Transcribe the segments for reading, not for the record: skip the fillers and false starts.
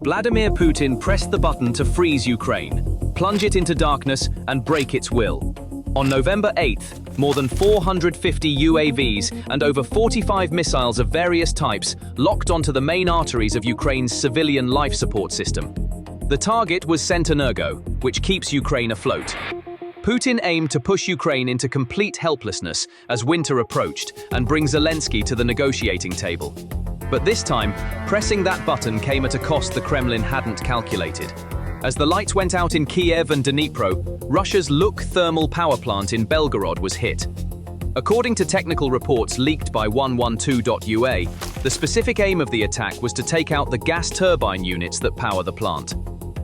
Vladimir Putin pressed the button to freeze Ukraine, plunge it into darkness, and break its will. On November 8th, more than 450 UAVs and over 45 missiles of various types locked onto the main arteries of Ukraine's civilian life support system. The target was Centrenergo, which keeps Ukraine afloat. Putin aimed to push Ukraine into complete helplessness as winter approached and bring Zelensky to the negotiating table. But this time, pressing that button came at a cost the Kremlin hadn't calculated. As the lights went out in Kyiv and Dnipro, Russia's Luk thermal power plant in Belgorod was hit. According to technical reports leaked by 112.ua, the specific aim of the attack was to take out the gas turbine units that power the plant.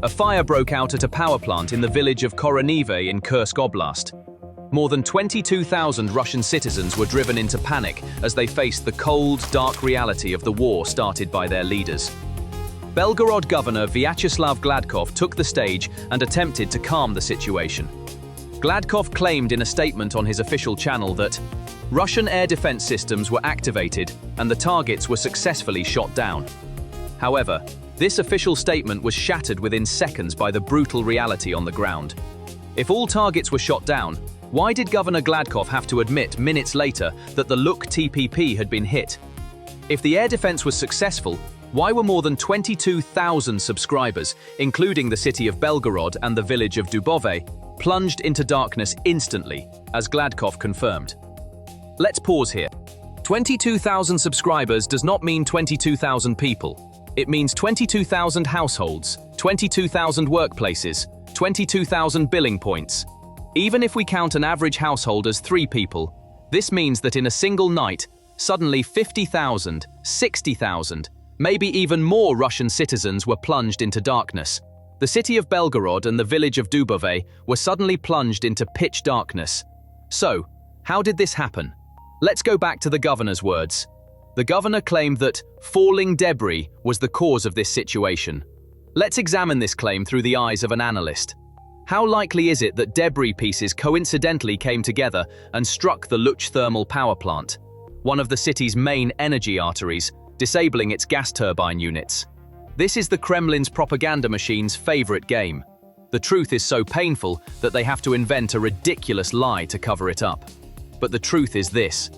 A fire broke out at a power plant in the village of Koronive in Kursk Oblast. More than 22,000 Russian citizens were driven into panic as they faced the cold, dark reality of the war started by their leaders. Belgorod Governor Gladkov took the stage and attempted to calm the situation. Gladkov claimed in a statement on his official channel that Russian air defense systems were activated and the targets were successfully shot down. However, this official statement was shattered within seconds by the brutal reality on the ground. If all targets were shot down, why did Governor Gladkov have to admit minutes later that the Luk TPP had been hit? If the air defense was successful, why were more than 22,000 subscribers, including the city of Belgorod and the village of Dubove, plunged into darkness instantly, as Gladkov confirmed? Let's pause here. 22,000 subscribers does not mean 22,000 people. It means 22,000 households, 22,000 workplaces, 22,000 billing points. Even if we count an average household as 3 people, this means that in a single night, suddenly 50,000, 60,000, maybe even more Russian citizens were plunged into darkness. The city of Belgorod and the village of Dubove were suddenly plunged into pitch darkness. So, how did this happen? Let's go back to the governor's words. The governor claimed that falling debris was the cause of this situation. Let's examine this claim through the eyes of an analyst. How likely is it that debris pieces coincidentally came together and struck the Luk thermal power plant, one of the city's main energy arteries, disabling its gas turbine units? This is the Kremlin's propaganda machine's favorite game. The truth is so painful that they have to invent a ridiculous lie to cover it up. But the truth is this: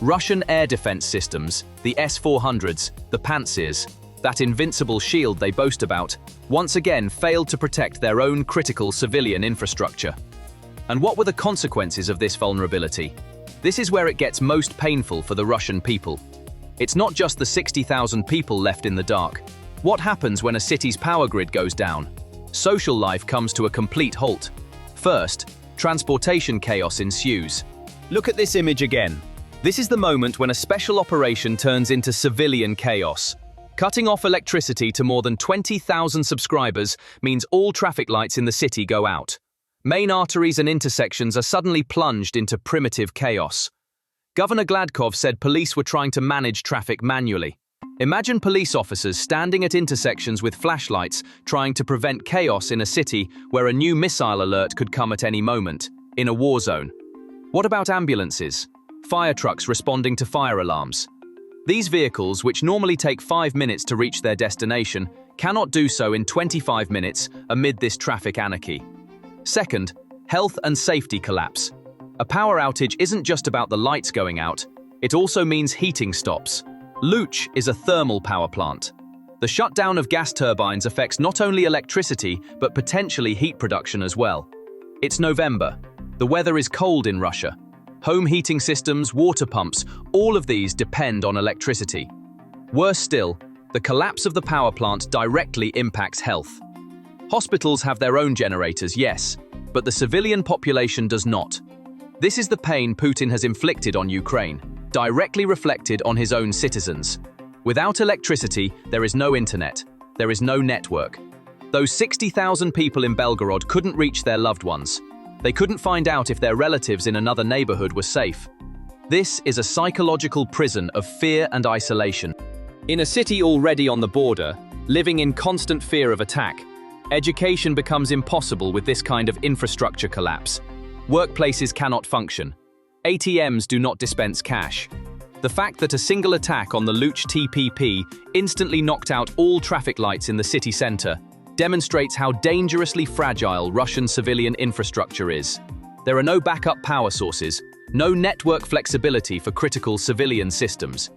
Russian air defense systems, the S-400s, the Pantsers, that invincible shield they boast about, once again failed to protect their own critical civilian infrastructure. And what were the consequences of this vulnerability? This is where it gets most painful for the Russian people. It's not just the 60,000 people left in the dark. What happens when a city's power grid goes down? Social life comes to a complete halt. First, transportation chaos ensues. Look at this image again. This is the moment when a special operation turns into civilian chaos. Cutting off electricity to more than 20,000 subscribers means all traffic lights in the city go out. Main arteries and intersections are suddenly plunged into primitive chaos. Governor Gladkov said police were trying to manage traffic manually. Imagine police officers standing at intersections with flashlights trying to prevent chaos in a city where a new missile alert could come at any moment, in a war zone. What about ambulances? Fire trucks responding to fire alarms? These vehicles, which normally take 5 minutes to reach their destination, cannot do so in 25 minutes amid this traffic anarchy. Second, health and safety collapse. A power outage isn't just about the lights going out, it also means heating stops. Luk is a thermal power plant. The shutdown of gas turbines affects not only electricity, but potentially heat production as well. It's November. The weather is cold in Russia. Home heating systems, water pumps, all of these depend on electricity. Worse still, the collapse of the power plant directly impacts health. Hospitals have their own generators, yes, but the civilian population does not. This is the pain Putin has inflicted on Ukraine, directly reflected on his own citizens. Without electricity, there is no internet, there is no network. Those 60,000 people in Belgorod couldn't reach their loved ones. They couldn't find out if their relatives in another neighborhood were safe. This is a psychological prison of fear and isolation. In a city already on the border, living in constant fear of attack, education becomes impossible with this kind of infrastructure collapse. Workplaces cannot function. ATMs do not dispense cash. The fact that a single attack on the Luch TPP instantly knocked out all traffic lights in the city center demonstrates how dangerously fragile Russian civilian infrastructure is. There are no backup power sources, no network flexibility for critical civilian systems.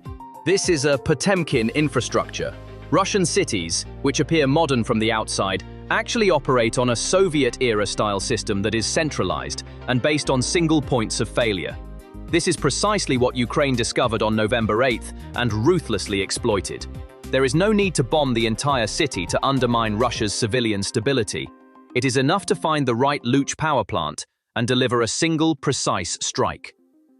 This is a Potemkin infrastructure. Russian cities, which appear modern from the outside, actually operate on a Soviet-era style system that is centralized and based on single points of failure. This is precisely what Ukraine discovered on November 8th and ruthlessly exploited. There is no need to bomb the entire city to undermine Russia's civilian stability. It is enough to find the right Luch power plant and deliver a single, precise strike.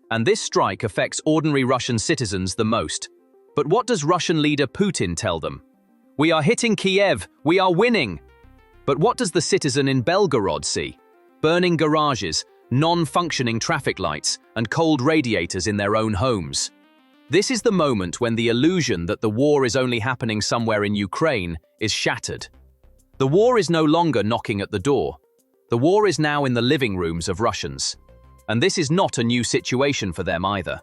And this strike affects ordinary Russian citizens the most. But what does Russian leader Putin tell them? "We are hitting Kyiv, we are winning!" But what does the citizen in Belgorod see? Burning garages, non-functioning traffic lights, and cold radiators in their own homes. This is the moment when the illusion that the war is only happening somewhere in Ukraine is shattered. The war is no longer knocking at the door. The war is now in the living rooms of Russians. And this is not a new situation for them either.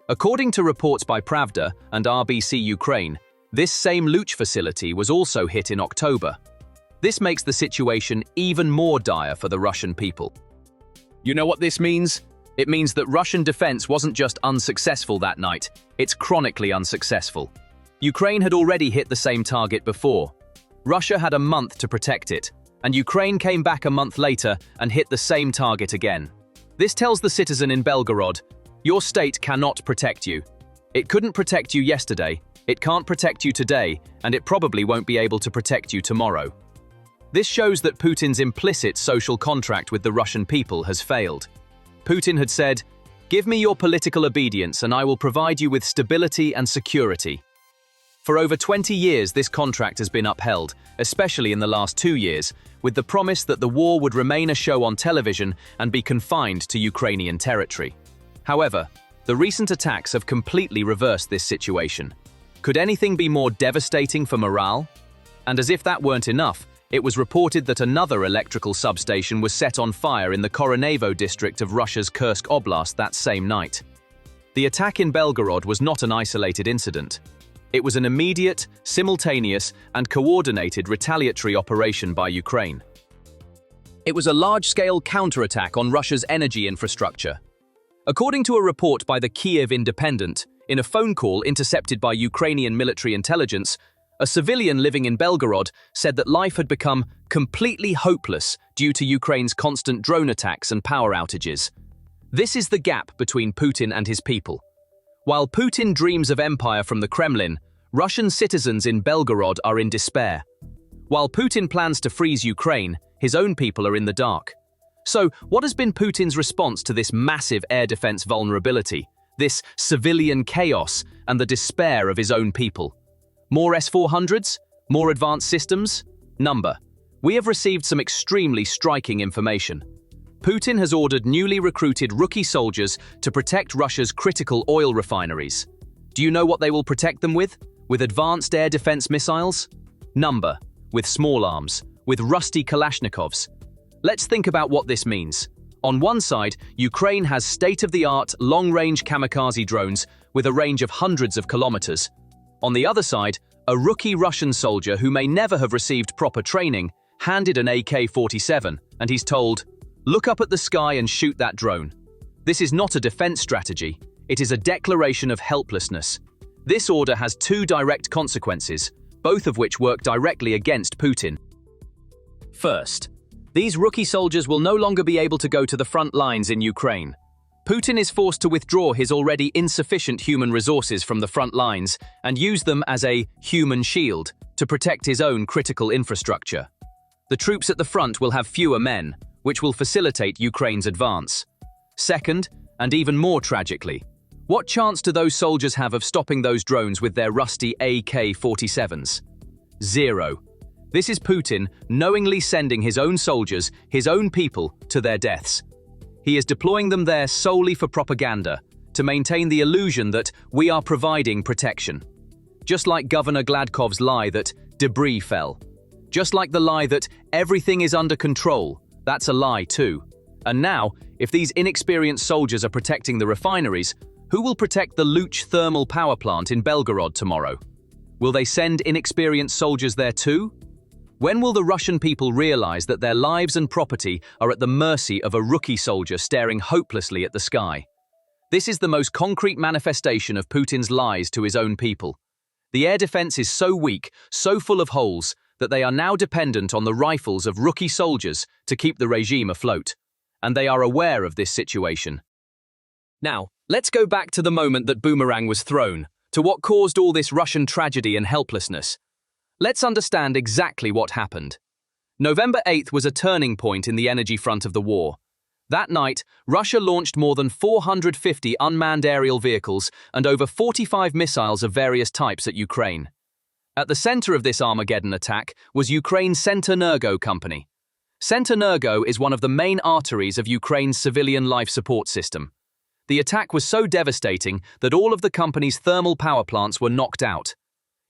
According to reports by Pravda and RBC Ukraine, this same Luch facility was also hit in October. This makes the situation even more dire for the Russian people. You know what this means? It means that Russian defense wasn't just unsuccessful that night, it's chronically unsuccessful. Ukraine had already hit the same target before. Russia had a month to protect it, and Ukraine came back a month later and hit the same target again. This tells the citizen in Belgorod, your state cannot protect you. It couldn't protect you yesterday, it can't protect you today, and it probably won't be able to protect you tomorrow. This shows that Putin's implicit social contract with the Russian people has failed. Putin had said, "Give me your political obedience and I will provide you with stability and security." For over 20 years, this contract has been upheld, especially in the last 2 years, with the promise that the war would remain a show on television and be confined to Ukrainian territory. However, the recent attacks have completely reversed this situation. Could anything be more devastating for morale? And as if that weren't enough, it was reported that another electrical substation was set on fire in the Koronevo district of Russia's Kursk Oblast that same night. The attack in Belgorod was not an isolated incident. It was an immediate, simultaneous, and coordinated retaliatory operation by Ukraine. It was a large-scale counterattack on Russia's energy infrastructure. According to a report by the Kyiv Independent, in a phone call intercepted by Ukrainian military intelligence, a civilian living in Belgorod said that life had become completely hopeless due to Ukraine's constant drone attacks and power outages. This is the gap between Putin and his people. While Putin dreams of empire from the Kremlin, Russian citizens in Belgorod are in despair. While Putin plans to freeze Ukraine, his own people are in the dark. So, what has been Putin's response to this massive air defense vulnerability, this civilian chaos, and the despair of his own people? More S-400s? More advanced systems? Number. We have received some extremely striking information. Putin has ordered newly recruited rookie soldiers to protect Russia's critical oil refineries. Do you know what they will protect them with? With advanced air defense missiles? Number. With small arms. With rusty Kalashnikovs. Let's think about what this means. On one side, Ukraine has state-of-the-art, long-range kamikaze drones with a range of hundreds of kilometers. On the other side, a rookie Russian soldier who may never have received proper training, handed an AK-47, and he's told, "Look up at the sky and shoot that drone." This is not a defense strategy, it is a declaration of helplessness. This order has two direct consequences, both of which work directly against Putin. First, these rookie soldiers will no longer be able to go to the front lines in Ukraine. Putin is forced to withdraw his already insufficient human resources from the front lines and use them as a human shield to protect his own critical infrastructure. The troops at the front will have fewer men, which will facilitate Ukraine's advance. Second, and even more tragically, what chance do those soldiers have of stopping those drones with their rusty AK-47s? Zero. This is Putin knowingly sending his own soldiers, his own people, to their deaths. He is deploying them there solely for propaganda, to maintain the illusion that we are providing protection. Just like Governor Gladkov's lie that debris fell. Just like the lie that everything is under control, that's a lie too. And now, if these inexperienced soldiers are protecting the refineries, Who will protect the Luch thermal power plant in Belgorod tomorrow? Will they send inexperienced soldiers there too? When will the Russian people realize that their lives and property are at the mercy of a rookie soldier staring hopelessly at the sky? This is the most concrete manifestation of Putin's lies to his own people. The air defense is so weak, so full of holes, that they are now dependent on the rifles of rookie soldiers to keep the regime afloat. And they are aware of this situation. Now, let's go back to the moment that Boomerang was thrown, to what caused all this Russian tragedy and helplessness. Let's understand exactly what happened. November 8th was a turning point in the energy front of the war. That night, Russia launched more than 450 unmanned aerial vehicles and over 45 missiles of various types at Ukraine. At the center of this Armageddon attack was Ukraine's Centrenergo company. Centrenergo is one of the main arteries of Ukraine's civilian life support system. The attack was so devastating that all of the company's thermal power plants were knocked out.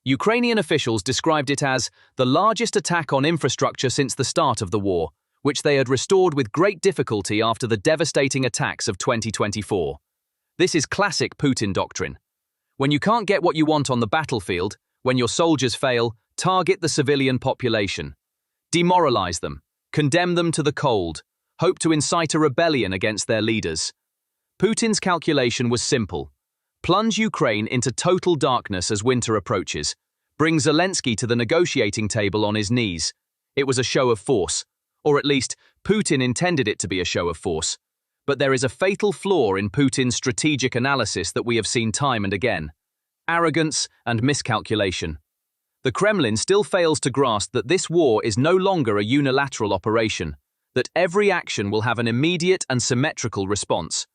Ukrainian officials described it as the largest attack on infrastructure since the start of the war, which they had restored with great difficulty after the devastating attacks of 2024. This is classic Putin doctrine. When you can't get what you want on the battlefield, when your soldiers fail, target the civilian population. Demoralize them, condemn them to the cold, hope to incite a rebellion against their leaders. Putin's calculation was simple. Plunge Ukraine into total darkness as winter approaches. Bring Zelensky to the negotiating table on his knees. It was a show of force. Or at least, Putin intended it to be a show of force. But there is a fatal flaw in Putin's strategic analysis that we have seen time and again: arrogance and miscalculation. The Kremlin still fails to grasp that this war is no longer a unilateral operation, that every action will have an immediate and symmetrical response.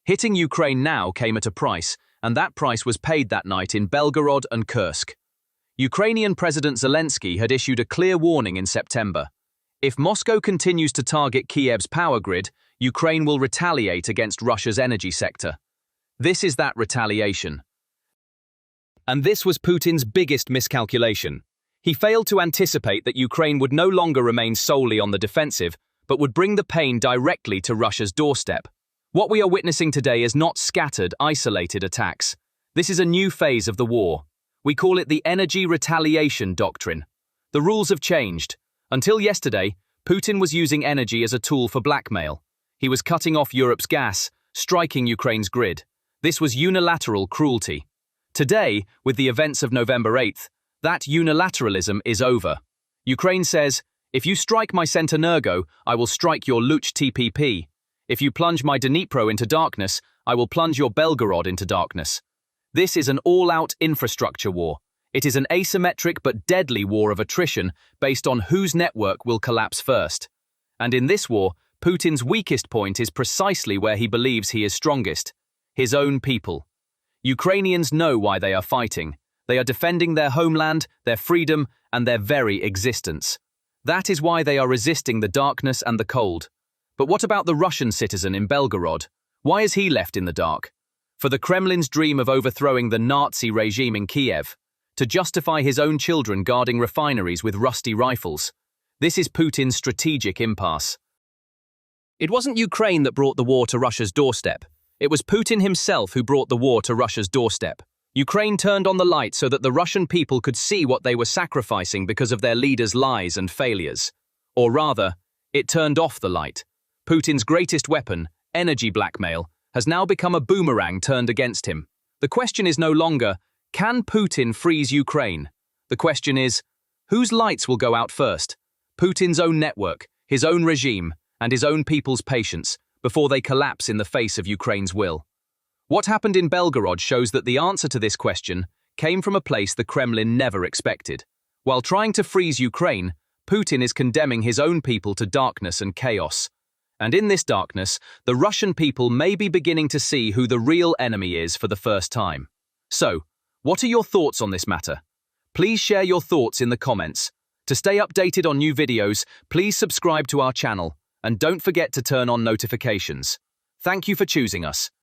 Hitting Ukraine now came at a price, and that price was paid that night in Belgorod and Kursk. Ukrainian President Zelensky had issued a clear warning in September. If Moscow continues to target Kyiv's power grid, Ukraine will retaliate against Russia's energy sector. This is that retaliation. And this was Putin's biggest miscalculation. He failed to anticipate that Ukraine would no longer remain solely on the defensive, but would bring the pain directly to Russia's doorstep. What we are witnessing today is not scattered, isolated attacks. This is a new phase of the war. We call it the energy retaliation doctrine. The rules have changed. Until yesterday, Putin was using energy as a tool for blackmail. He was cutting off Europe's gas, striking Ukraine's grid. This was unilateral cruelty. Today, with the events of November 8th, that unilateralism is over. Ukraine says, if you strike my Centrenergo, I will strike your Luch TPP. If you plunge my Dnipro into darkness, I will plunge your Belgorod into darkness. This is an all-out infrastructure war. It is an asymmetric but deadly war of attrition based on whose network will collapse first. And in this war, Putin's weakest point is precisely where he believes he is strongest: his own people. Ukrainians know why they are fighting. They are defending their homeland, their freedom, and their very existence. That is why they are resisting the darkness and the cold. But what about the Russian citizen in Belgorod? Why is he left in the dark? For the Kremlin's dream of overthrowing the Nazi regime in Kyiv, to justify his own children guarding refineries with rusty rifles. This is Putin's strategic impasse. It wasn't Ukraine that brought the war to Russia's doorstep. It was Putin himself who brought the war to Russia's doorstep. Ukraine turned on the light so that the Russian people could see what they were sacrificing because of their leaders' lies and failures. Or rather, it turned off the light. Putin's greatest weapon, energy blackmail, has now become a boomerang turned against him. The question is no longer, can Putin freeze Ukraine? The question is, whose lights will go out first? Putin's own network, his own regime, and his own people's patience, before they collapse in the face of Ukraine's will. What happened in Belgorod shows that the answer to this question came from a place the Kremlin never expected. While trying to freeze Ukraine, Putin is condemning his own people to darkness and chaos. And in this darkness, the Russian people may be beginning to see who the real enemy is for the first time. So, what are your thoughts on this matter? Please share your thoughts in the comments. To stay updated on new videos, please subscribe to our channel, and don't forget to turn on notifications. Thank you for choosing us.